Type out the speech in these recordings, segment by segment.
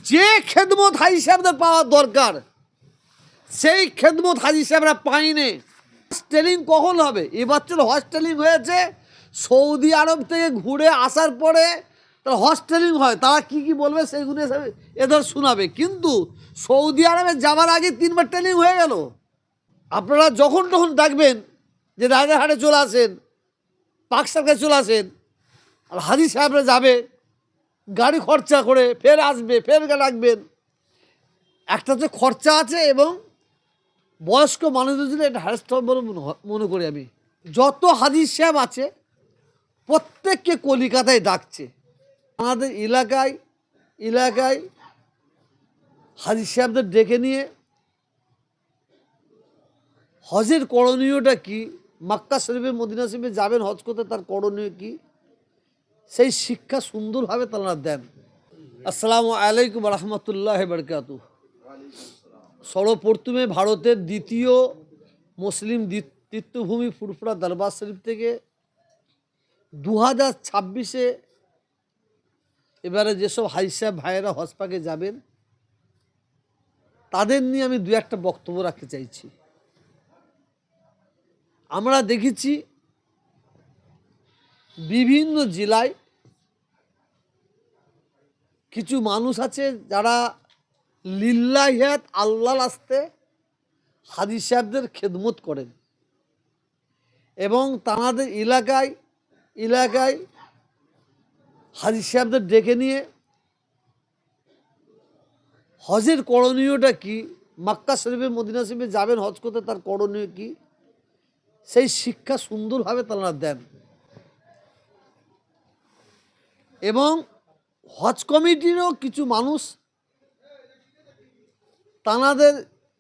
যে খেদমত হাজি সাহেবদের পাওয়া দরকার সেই খেদমত হাজি সাহেবরা পায়নি। হস্টেলিং কখন হবে? এবছর হস্টেলিং হয়েছে, সৌদি আরব থেকে ঘুরে আসার পরে তার হস্টেলিং হয়, তারা কি কি বলবে সেইগুলো এদের শোনাবে। কিন্তু সৌদি আরবে যাওয়ার আগে 3বার ট্রেনিং হয়ে গেল। আপনারা যখন তখন ডাকবেন যে রাজারহাটে চলে আসেন, পাকসারকে চলে আসেন, আর হাজি সাহেবরা যাবে গাড়ি খরচা করে, ফের আসবে, ফের ডাকবেন। একটা তো খরচা আছে, এবং বয়স্ক মানুষদের জন্য এটা হ্যারাস্ট হবে বলে মনে করি আমি। যত হাজি সাহেব আছে প্রত্যেককে কলিকাতায় ডাকছে। আমাদের এলাকায় হাজি সাহেবদের ডেকে নিয়ে হজের করণীয়টা কি, মক্কা শরীফে মদিনা শরীফে যাবেন হজ করতে, তার করণীয় কি, সেই শিক্ষা সুন্দরভাবে তারা দেন। আসসালামু আলাইকুম রহমতুল্লাহ বরকাতুহ। সর্বপ্রথমে ভারতের দ্বিতীয় মুসলিম তীর্থভূমি ফুরফুরা দরবার শরীফ থেকে 2026-এ এবারে যেসব হাজি সাহেব ভাইয়েরা হজ পাকে যাবেন তাদের নিয়ে আমি 2-1টা বক্তব্য রাখতে চাইছি। আমরা দেখেছি বিভিন্ন জেলায় কিছু মানুষ আছে যারা লিল্লাহিয়াত আল্লাহর রাস্তে হাজি সাহেবদের খেদমত করেন, এবং তাদের এলাকায় হাজি সাহেবদের ডেকে নিয়ে হজের করণীয়টা কি, মক্কা শরীফে মদিনা শরীফে যাবেন হজ করতে, তার করণীয় কি, সেই শিক্ষা সুন্দরভাবে তারা দেন। এবং হজ কমিটিরও কিছু মানুষ তানাদের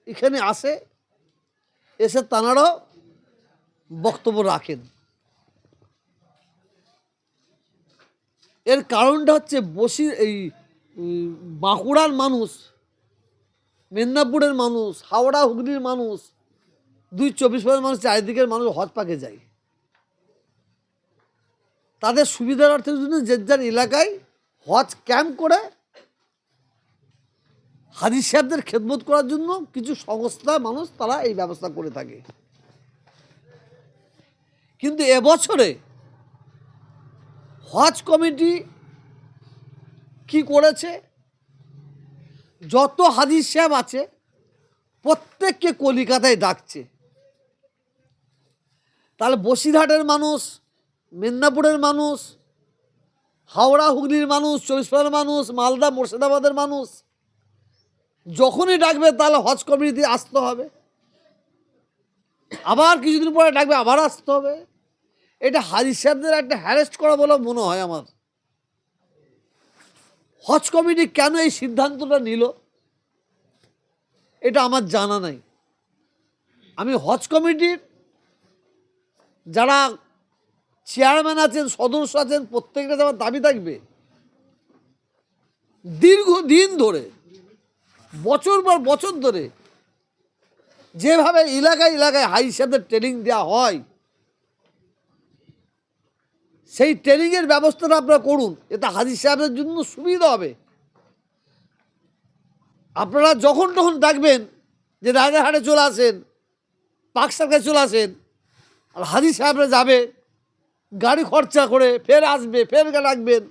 এখানে এসে তানারাও বক্তব্য রাখেন। এর কারণটা হচ্ছে এই বাঁকুড়ার মানুষ, মেদিনীপুরের মানুষ, হাওড়া হুগলির মানুষ, 2-24 মানুষ, চারিদিকের মানুষ হজ পাকে যায়। তাদের সুবিধার্থের জন্য যে যার এলাকায় হজ ক্যাম্প করে হাজি সাহেবদের খেদমত করার জন্য কিছু সংস্থা মানুষ তারা এই ব্যবস্থা করে থাকে। কিন্তু এবছরে হজ কমিটি কি করেছে, যত হাজি সাহেব আছে প্রত্যেককে কলিকাতায় ডাকছে। তাহলে বসিরহাটের মানুষ, মেদিনীপুরের মানুষ, হাওড়া হুগলির মানুষ, 24 মানুষ, মালদা মুর্শিদাবাদের মানুষ যখনই ডাকবে তাহলে হজ কমিটি আসতে হবে, আবার কিছুদিন পরে ডাকবে আবার আসতে হবে। এটা হাজি সাহেবদের একটা হ্যারেস্ট করা বলে মনে হয় আমার। হজ কমিটি কেন এই সিদ্ধান্তটা নিল এটা আমার জানা নাই। আমি হজ কমিটির যারা চেয়ারম্যান আছেন, সদস্য আছেন, প্রত্যেকটা যাওয়ার দাবি থাকবে দীর্ঘদিন ধরে, বছর পর বছর ধরে যেভাবে এলাকায় হাজি সাহেবদের ট্রেনিং দেওয়া হয় সেই ট্রেনিংয়ের ব্যবস্থাটা আপনারা করুন, এটা হাজি সাহেবদের জন্য সুবিধা হবে। আপনারা যখন তখন ডাকবেন যে রাজারহাটে চলে আসেন, পাকসারকে চলে আসেন, আর হাজি সাহেবরা যাবে গাড়ি খরচা করে, ফের আসবে, ফের ডাকবেন।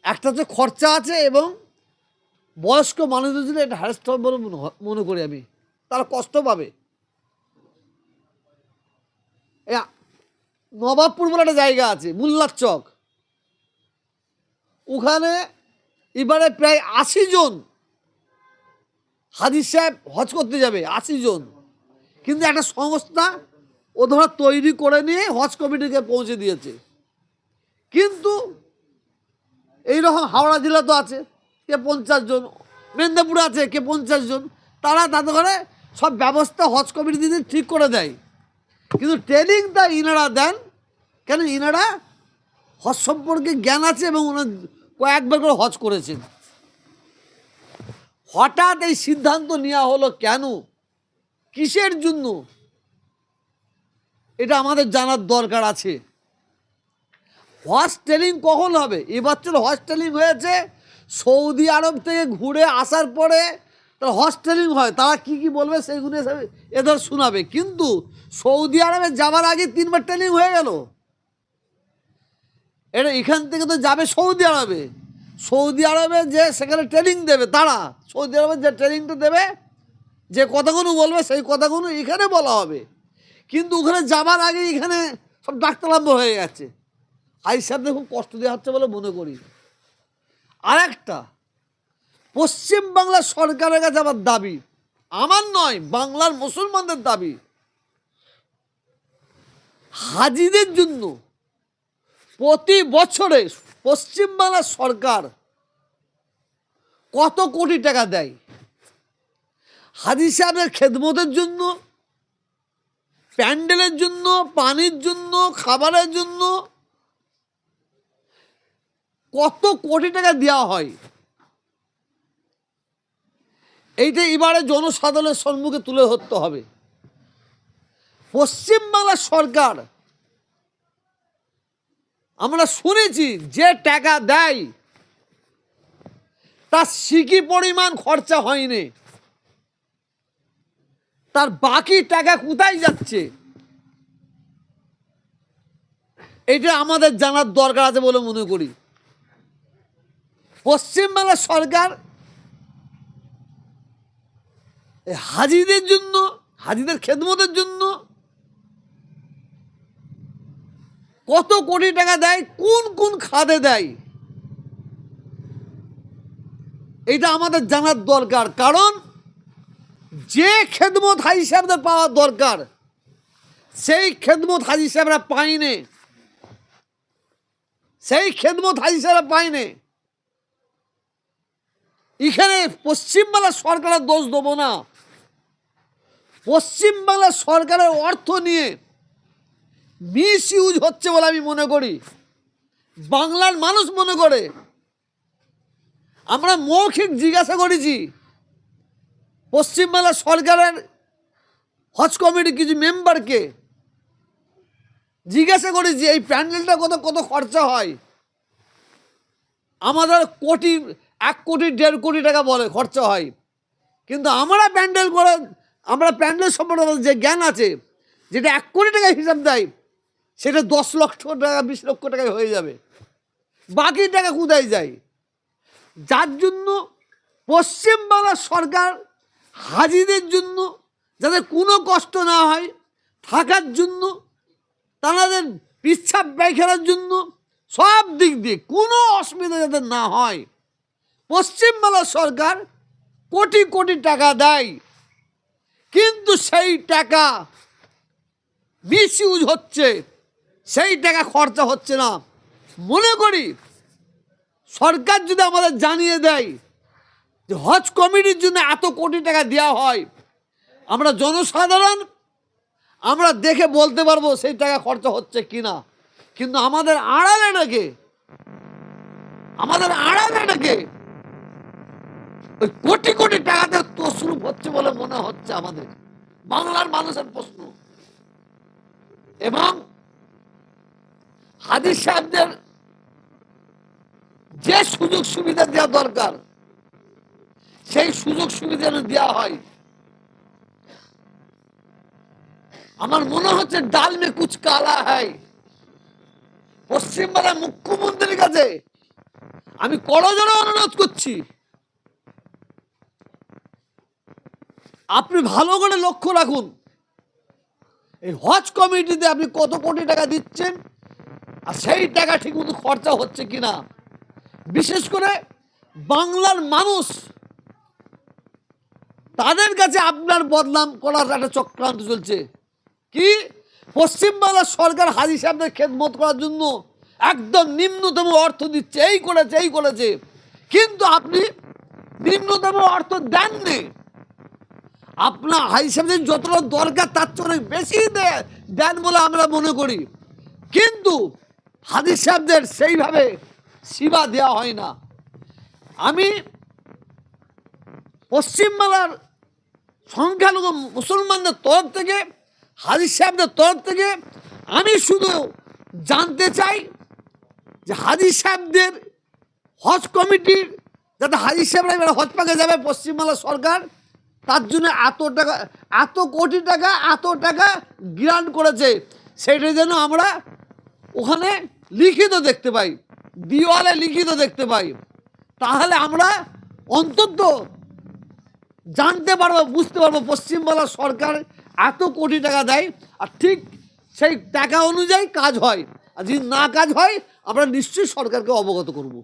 একটা তো খরচা আছে, এবং বয়স্ক মানুষদের জন্য এটা হ্যারাস্ট হবে বলে মনে করি আমি। তারা কষ্ট পাবে। নবাবপুর বলে একটা জায়গা আছে, মোল্লার চক, ওখানে এবারে প্রায় 80 জন হাজি সাহেব হজ করতে যাবে, 80 জন। কিন্তু একটা সংস্থা ও ধরা তৈরি করে নিয়ে হজ কমিটিকে পৌঁছে দিয়েছে। কিন্তু এইরকম হাওড়া জেলা তো আছে, কে 50 জন, মেদিনীপুরে আছে কে 50 জন, তারা তাদের ঘরে সব ব্যবস্থা হজ কমিটি দিদি ঠিক করে দেয়। কিন্তু ট্রেনিংটা ইনারা দেন কেন? ইনারা হজ সম্পর্কে জ্ঞান আছে এবং ওনার কয়েকবার করে হজ করেছেন। হঠাৎ এই সিদ্ধান্ত নেওয়া হলো কেন, কিসের জন্য, এটা আমাদের জানার দরকার আছে। হজ ট্রেনিং কখন হবে? এবছর হজ ট্রেনিং হয়েছে, সৌদি আরব থেকে ঘুরে আসার পরে তার হস্টেলিং হয়, তারা কি কি বলবে সেইগুলো এদের শোনাবে। কিন্তু সৌদি আরবে যাওয়ার আগে 3বার ট্রেনিং হয়ে গেল। এটা এখান থেকে তো যাবে সৌদি আরবে, সৌদি আরবে যে সেখানে ট্রেনিং দেবে, তারা সৌদি আরবে যে ট্রেনিংটা দেবে, যে কথাগুলো বলবে সেই কথাগুলো এখানে বলা হবে। কিন্তু ওখানে যাবার আগে এখানে সব ডাক্তারাম্ব হয়ে গেছে। আই সাহেবদের খুব কষ্ট দেওয়া হচ্ছে বলে মনে করি। আর একটা পশ্চিমবাংলার সরকারের কাছে আমার দাবি, আমার নয়, বাংলার মুসলমানদের দাবি, হাজিদের জন্য প্রতি বছরে পশ্চিমবাংলার সরকার কত কোটি টাকা দেয় হাজি সাহেবের খেদমতের জন্য, প্যান্ডেলের জন্য, পানির জন্য, খাবারের জন্য কত কোটি টাকা দেওয়া হয়। এইটা এবারে জনসাধারণের সম্মুখে তুলে ধরতে হবে। পশ্চিমবাংলার সরকার, আমরা শুনেছি যে টাকা দেয় তার সিকি পরিমাণ খরচা হয়নি, তার বাকি টাকা কোথায় যাচ্ছে এটা আমাদের জানার দরকার আছে বলে মনে করি। পশ্চিমবাংলার সরকার হাজিদের জন্য, হাজিদের খেদমতের জন্য কত কোটি টাকা দেয়, কোন কোন খাতে দেয়, এটা আমাদের জানার দরকার। কারণ যে খেদমত হাজি সাহেবদের পাওয়ার দরকার সেই খেদমত হাজি সাহেবরা পায়নি, সেই খেদমত হাজি সাহেবরা পায়নি। এখানে পশ্চিমবাংলার সরকারের দোষ দেবো না। পশ্চিমবাংলার সরকারের অর্থ নিয়ে মিস ইউজ হচ্ছে বলে আমি মনে করি, বাংলার মানুষ মনে করে। আমরা মৌখিক জিজ্ঞাসা করেছি পশ্চিমবাংলা সরকারের হজ কমিটির কিছু মেম্বারকে, জিজ্ঞাসা করেছি এই প্যান্ডেলটা কত কত খরচা হয়। আমাদের কোটি, 1 কোটি 1.5 কোটি টাকা বলে খরচা হয়। কিন্তু আমরা প্যান্ডেল করে, আমরা প্যান্ডেল সম্পর্কে যে জ্ঞান আছে, যেটা 1 কোটি টাকা হিসাব দেয় সেটা 10 লক্ষ টাকা 20 লক্ষ টাকায় হয়ে যাবে। বাকি টাকা কোথায় যায়? যার জন্য পশ্চিমবাংলার সরকার হাজিদের জন্য যাতে কোনো কষ্ট না হয়, থাকার জন্য, তাদের পেচ্ছাপ পায়খানার জন্য, সব দিক দিয়ে কোনো অসুবিধা যাতে না হয়, পশ্চিমবাংলার সরকার কোটি কোটি টাকা দেয়। কিন্তু সেই টাকা মিস ইউজ হচ্ছে, সেই টাকা খরচা হচ্ছে না। মনে করি সরকার যদি আমাদের জানিয়ে দেয় যে হজ কমিটির জন্য এত কোটি টাকা দেওয়া হয়, আমরা জনসাধারণ আমরা দেখে বলতে পারবো সেই টাকা খরচা হচ্ছে কিনা। কিন্তু আমাদের আড়ালে রেখে ওই কোটি কোটি টাকাতে তসরুপ হচ্ছে বলে মনে হচ্ছে আমাদের বাংলার মানুষের প্রশ্ন। এবং হাজি সাহেবদের যে সুযোগ সুবিধা দেওয়া দরকার সেই সুযোগ সুবিধা দেওয়া হয়। আমার মনে হচ্ছে ডাল মে কুছ কালা হয়। পশ্চিমবাংলার মুখ্যমন্ত্রীর কাছে আমি করজোড়ে অনুরোধ করছি, আপনি ভালো করে লক্ষ্য রাখুন এই হজ কমিটিতে আপনি কত কোটি টাকা দিচ্ছেন আর সেই টাকা ঠিকমতো খরচা হচ্ছে কিনা। বিশেষ করে বাংলার মানুষ, তাদের কাছে আপনার বদনাম করার একটা চক্রান্ত চলছে। কি পশ্চিমবাংলার সরকার হাজি সাহেবদের খেদমত করার জন্য একদম নিম্নতম অর্থ দিচ্ছে, এই করেছে, কিন্তু আপনি নিম্নতম অর্থ দেননি। আপনার হাজি সাহেবদের যতটা দরকার তার চেয়ে অনেক বেশি দেন বলে আমরা মনে করি। কিন্তু হাজি সাহেবদের সেইভাবে সেবা দেওয়া হয় না। আমি পশ্চিমবাংলার সংখ্যালঘু মুসলমানদের তরফ থেকে, হাজি সাহেবদের তরফ থেকে আমি শুধু জানতে চাই যে হাজি সাহেবদের হজ কমিটির যাতে হাজি সাহেবরা এবার হজ পাকে যাবে পশ্চিমবাংলা সরকার, তার জন্য এত কোটি টাকা এত টাকা গ্রান্ট করেছে, সেটা যেন আমরা ওখানে লিখিত দেখতে পাই, দেওয়ালে লিখিত দেখতে পাই। তাহলে আমরা অন্তত জানতে পারবো, বুঝতে পারবো পশ্চিমবাংলা সরকার এত কোটি টাকা দেয়, আর ঠিক সেই টাকা অনুযায়ী কাজ হয়। আর যদি না কাজ হয়, আমরা নিশ্চয়ই সরকারকে অবগত করব।